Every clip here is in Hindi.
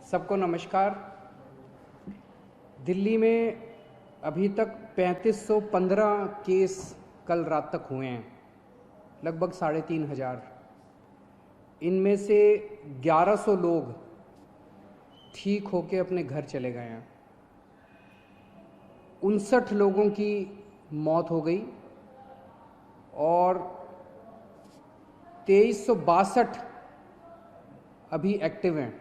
सबको नमस्कार। दिल्ली में अभी तक 3515 केस कल रात तक हुए हैं, लगभग 3500। इनमें से 1100 लोग ठीक होके अपने घर चले गए हैं। 59 लोगों की मौत हो गई और 2362 अभी एक्टिव हैं।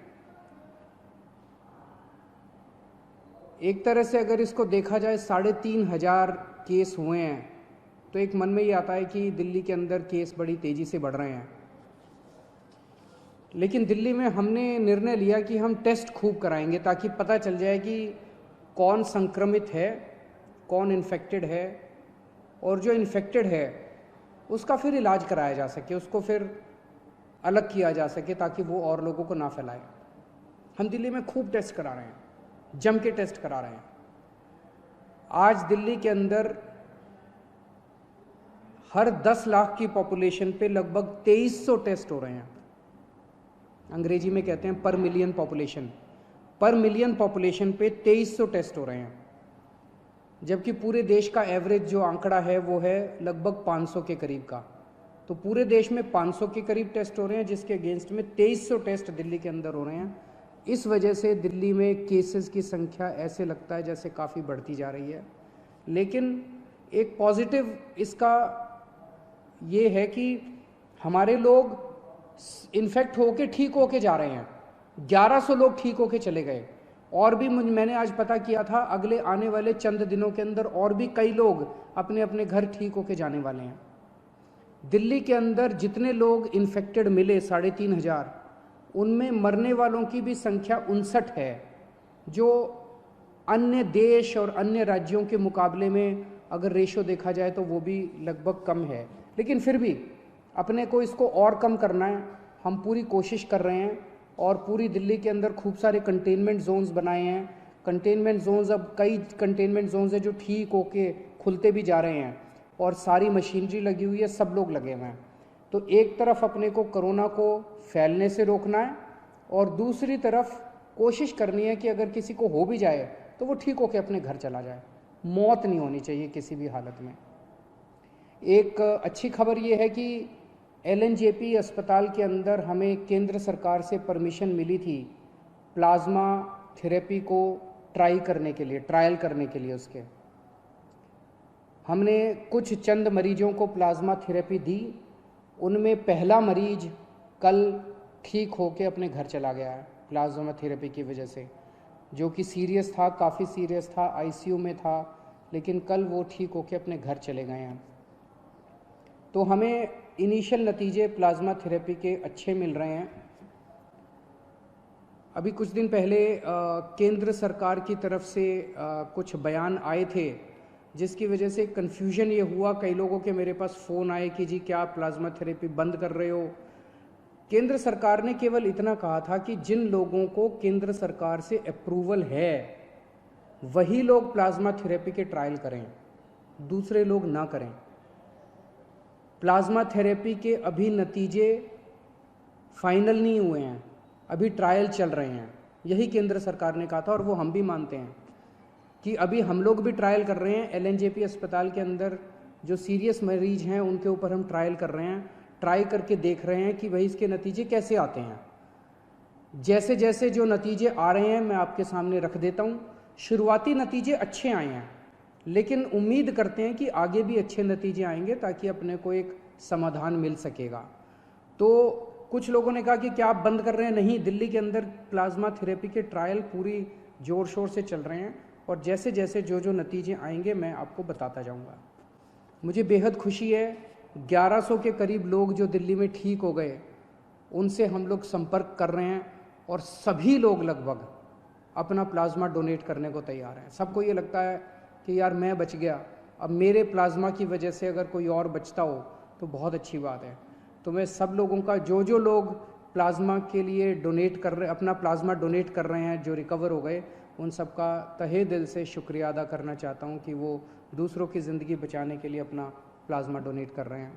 एक तरह से अगर इसको देखा जाए 3500 केस हुए हैं तो एक मन में ये आता है कि दिल्ली के अंदर केस बड़ी तेज़ी से बढ़ रहे हैं। लेकिन दिल्ली में हमने निर्णय लिया कि हम टेस्ट खूब कराएंगे ताकि पता चल जाए कि कौन संक्रमित है, कौन इन्फेक्टेड है, और जो इन्फेक्टेड है उसका फिर इलाज कराया जा सके, उसको फिर अलग किया जा सके ताकि वो और लोगों को ना फैलाए। हम दिल्ली में खूब टेस्ट करा रहे हैं, जम के टेस्ट करा रहे हैं। आज दिल्ली के अंदर हर 10 लाख की पॉपुलेशन पे लगभग 2300 टेस्ट हो रहे हैं। अंग्रेजी में कहते हैं पर मिलियन पॉपुलेशन। पर मिलियन पॉपुलेशन पे 2300 टेस्ट हो रहे हैं, जबकि पूरे देश का एवरेज जो आंकड़ा है वो है लगभग 500 के करीब का। तो पूरे देश में 500 के करीब टेस्ट हो रहे हैं, जिसके अगेंस्ट में 2300 टेस्ट दिल्ली के अंदर हो रहे हैं। इस वजह से दिल्ली में केसेस की संख्या ऐसे लगता है जैसे काफ़ी बढ़ती जा रही है। लेकिन एक पॉजिटिव इसका ये है कि हमारे लोग इन्फेक्ट होके ठीक होके जा रहे हैं। 1100 लोग ठीक होके चले गए, और भी मैंने आज पता किया था अगले आने वाले चंद दिनों के अंदर और भी कई लोग अपने अपने घर ठीक होके जाने वाले हैं। दिल्ली के अंदर जितने लोग इन्फेक्टेड मिले 3500, उनमें मरने वालों की भी संख्या 59 है, जो अन्य देश और अन्य राज्यों के मुकाबले में अगर रेशो देखा जाए तो वो भी लगभग कम है। लेकिन फिर भी अपने को इसको और कम करना है, हम पूरी कोशिश कर रहे हैं। और पूरी दिल्ली के अंदर खूब सारे कंटेनमेंट जोन्स बनाए हैं। कंटेनमेंट जोन्स, अब कई कंटेनमेंट जोन्स है जो ठीक होके खुलते भी जा रहे हैं और सारी मशीनरी लगी हुई है, सब लोग लगे हुए हैं। तो एक तरफ अपने को कोरोना को फैलने से रोकना है और दूसरी तरफ कोशिश करनी है कि अगर किसी को हो भी जाए तो वो ठीक होके अपने घर चला जाए। मौत नहीं होनी चाहिए किसी भी हालत में। एक अच्छी खबर ये है कि LNJP अस्पताल के अंदर हमें केंद्र सरकार से परमिशन मिली थी प्लाज्मा थेरेपी को ट्रायल करने के लिए। उसके हमने कुछ चंद मरीजों को प्लाज्मा थेरेपी दी। उनमें पहला मरीज कल ठीक होके अपने घर चला गया है प्लाज्मा थेरेपी की वजह से, जो कि सीरियस था, काफ़ी सीरियस था, ICU में था, लेकिन कल वो ठीक होके अपने घर चले गए हैं। तो हमें इनिशियल नतीजे प्लाज्मा थेरेपी के अच्छे मिल रहे हैं। अभी कुछ दिन पहले केंद्र सरकार की तरफ से कुछ बयान आए थे, जिसकी वजह से कन्फ्यूजन ये हुआ, कई लोगों के मेरे पास फ़ोन आए कि जी क्या आप प्लाज्मा थेरेपी बंद कर रहे हो। केंद्र सरकार ने केवल इतना कहा था कि जिन लोगों को केंद्र सरकार से अप्रूवल है वही लोग प्लाज्मा थेरेपी के ट्रायल करें, दूसरे लोग ना करें। प्लाज्मा थेरेपी के अभी नतीजे फाइनल नहीं हुए हैं, अभी ट्रायल चल रहे हैं, यही केंद्र सरकार ने कहा था और वो हम भी मानते हैं कि अभी हम लोग भी ट्रायल कर रहे हैं। LNJP अस्पताल के अंदर जो सीरियस मरीज हैं उनके ऊपर हम ट्रायल कर रहे हैं, ट्राई करके देख रहे हैं कि भाई इसके नतीजे कैसे आते हैं। जैसे जैसे जो नतीजे आ रहे हैं मैं आपके सामने रख देता हूँ। शुरुआती नतीजे अच्छे आए हैं, लेकिन उम्मीद करते हैं कि आगे भी अच्छे नतीजे आएंगे ताकि अपने को एक समाधान मिल सकेगा। तो कुछ लोगों ने कहा कि क्या आप बंद कर रहे हैं? नहीं, दिल्ली के अंदर प्लाज्मा थेरेपी के ट्रायल पूरी ज़ोर शोर से चल रहे हैं और जैसे जैसे जो नतीजे आएंगे मैं आपको बताता जाऊंगा। मुझे बेहद खुशी है, 1100 के करीब लोग जो दिल्ली में ठीक हो गए उनसे हम लोग संपर्क कर रहे हैं और सभी लोग लगभग अपना प्लाज्मा डोनेट करने को तैयार हैं। सबको ये लगता है कि यार मैं बच गया, अब मेरे प्लाज्मा की वजह से अगर कोई और बचता हो तो बहुत अच्छी बात है। तो मैं सब लोगों का, जो लोग प्लाज्मा के लिए डोनेट कर रहे, अपना प्लाज्मा डोनेट कर रहे हैं, जो रिकवर हो गए, उन सब का तहे दिल से शुक्रिया अदा करना चाहता हूं कि वो दूसरों की ज़िंदगी बचाने के लिए अपना प्लाज्मा डोनेट कर रहे हैं।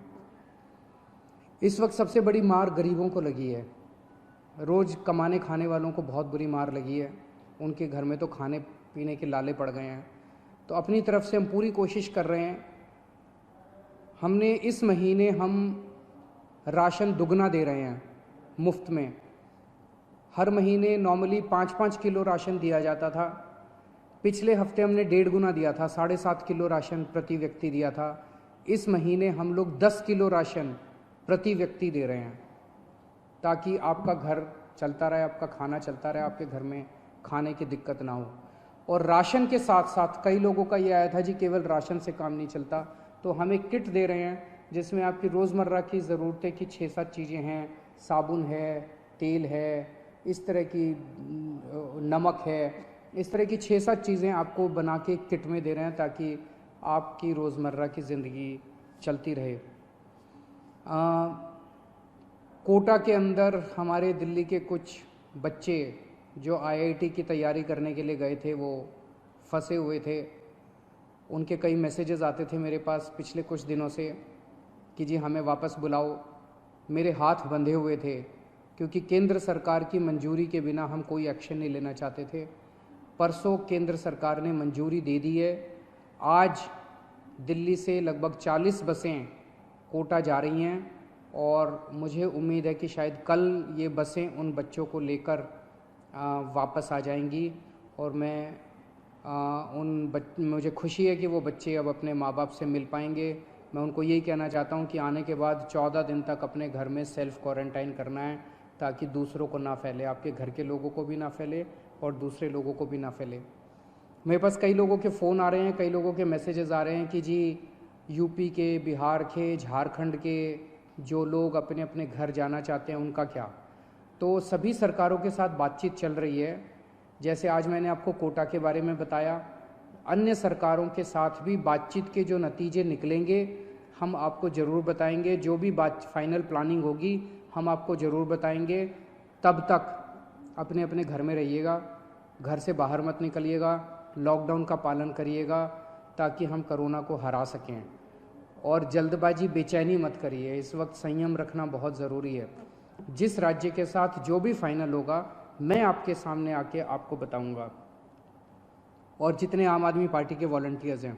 इस वक्त सबसे बड़ी मार गरीबों को लगी है। रोज़ कमाने खाने वालों को बहुत बुरी मार लगी है, उनके घर में तो खाने पीने के लाले पड़ गए हैं। तो अपनी तरफ से हम पूरी कोशिश कर रहे हैं। हमने इस महीने हम राशन दुगना दे रहे हैं मुफ्त में। हर महीने नॉर्मली 5-5 किलो राशन दिया जाता था, पिछले हफ्ते हमने 1.5 गुना दिया था, 7.5 किलो राशन प्रति व्यक्ति दिया था। इस महीने हम लोग 10 किलो राशन प्रति व्यक्ति दे रहे हैं, ताकि आपका घर चलता रहे, आपका खाना चलता रहे, आपके घर में खाने की दिक्कत ना हो। और राशन के साथ साथ कई लोगों का ये आया था जी केवल राशन से काम नहीं चलता, तो हम एक किट दे रहे हैं जिसमें आपकी रोज़मर्रा की ज़रूरतें की 6-7 चीज़ें हैं, साबुन है, तेल है, इस तरह की नमक है, इस तरह की 6-7 चीज़ें आपको बना के किट में दे रहे हैं ताकि आपकी रोज़मर्रा की ज़िंदगी चलती रहे। कोटा के अंदर हमारे दिल्ली के कुछ बच्चे जो IIT की तैयारी करने के लिए गए थे वो फंसे हुए थे। उनके कई मैसेजेस आते थे मेरे पास पिछले कुछ दिनों से कि जी हमें वापस बुलाओ। मेरे हाथ बंधे हुए थे क्योंकि केंद्र सरकार की मंजूरी के बिना हम कोई एक्शन नहीं लेना चाहते थे। परसों केंद्र सरकार ने मंजूरी दे दी है। आज दिल्ली से लगभग 40 बसें कोटा जा रही हैं और मुझे उम्मीद है कि शायद कल ये बसें उन बच्चों को लेकर वापस आ जाएंगी। और मुझे खुशी है कि वो बच्चे अब अपने माँ बाप से मिल पाएंगे। मैं उनको यही कहना चाहता हूँ कि आने के बाद 14 दिन तक अपने घर में सेल्फ़ क्वारंटाइन करना है ताकि दूसरों को ना फैले, आपके घर के लोगों को भी ना फैले और दूसरे लोगों को भी ना फैले। मेरे पास कई लोगों के फ़ोन आ रहे हैं, कई लोगों के मैसेजेस आ रहे हैं कि जी यूपी के, बिहार के, झारखंड के जो लोग अपने अपने घर जाना चाहते हैं उनका क्या। तो सभी सरकारों के साथ बातचीत चल रही है। जैसे आज मैंने आपको कोटा के बारे में बताया, अन्य सरकारों के साथ भी बातचीत के जो नतीजे निकलेंगे हम आपको ज़रूर बताएंगे। जो भी फाइनल प्लानिंग होगी हम आपको ज़रूर बताएंगे। तब तक अपने अपने घर में रहिएगा, घर से बाहर मत निकलिएगा, लॉकडाउन का पालन करिएगा ताकि हम कोरोना को हरा सकें। और जल्दबाजी, बेचैनी मत करिए, इस वक्त संयम रखना बहुत ज़रूरी है। जिस राज्य के साथ जो भी फाइनल होगा मैं आपके सामने आके आपको बताऊंगा। और जितने आम आदमी पार्टी के वॉलंटियर्स हैं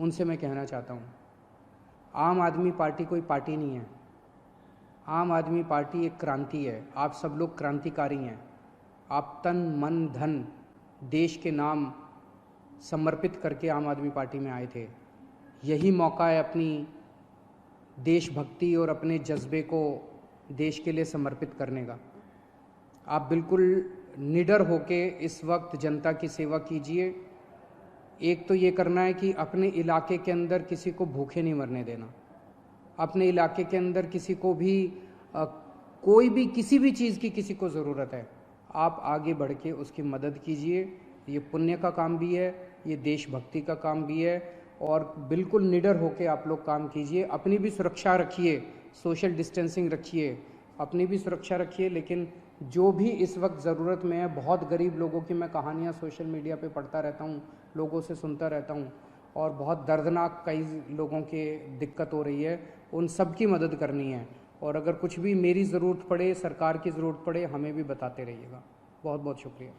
उनसे मैं कहना चाहता हूँ, आम आदमी पार्टी कोई पार्टी नहीं है। आम आदमी पार्टी एक क्रांति है। आप सब लोग क्रांतिकारी हैं। आप तन मन धन देश के नाम समर्पित करके आम आदमी पार्टी में आए थे। यही मौका है अपनी देशभक्ति और अपने जज्बे को देश के लिए समर्पित करने का। आप बिल्कुल निडर होके इस वक्त जनता की सेवा कीजिए। एक तो ये करना है कि अपने इलाके के अंदर किसी को भूखे नहीं मरने देना। अपने इलाके के अंदर किसी को भी कोई भी किसी भी चीज़ की किसी को ज़रूरत है, आप आगे बढ़ के उसकी मदद कीजिए। ये पुण्य का काम भी है, ये देशभक्ति का काम भी है। और बिल्कुल निडर होके आप लोग काम कीजिए। अपनी भी सुरक्षा रखिए, सोशल डिस्टेंसिंग रखिए, अपनी भी सुरक्षा रखिए। लेकिन जो भी इस वक्त ज़रूरत में है, बहुत गरीब लोगों की मैं कहानियाँ सोशल मीडिया पे पढ़ता रहता हूँ, लोगों से सुनता रहता हूँ और बहुत दर्दनाक कई लोगों के दिक्कत हो रही है, उन सब की मदद करनी है। और अगर कुछ भी मेरी ज़रूरत पड़े, सरकार की ज़रूरत पड़े, हमें भी बताते रहिएगा। बहुत बहुत शुक्रिया।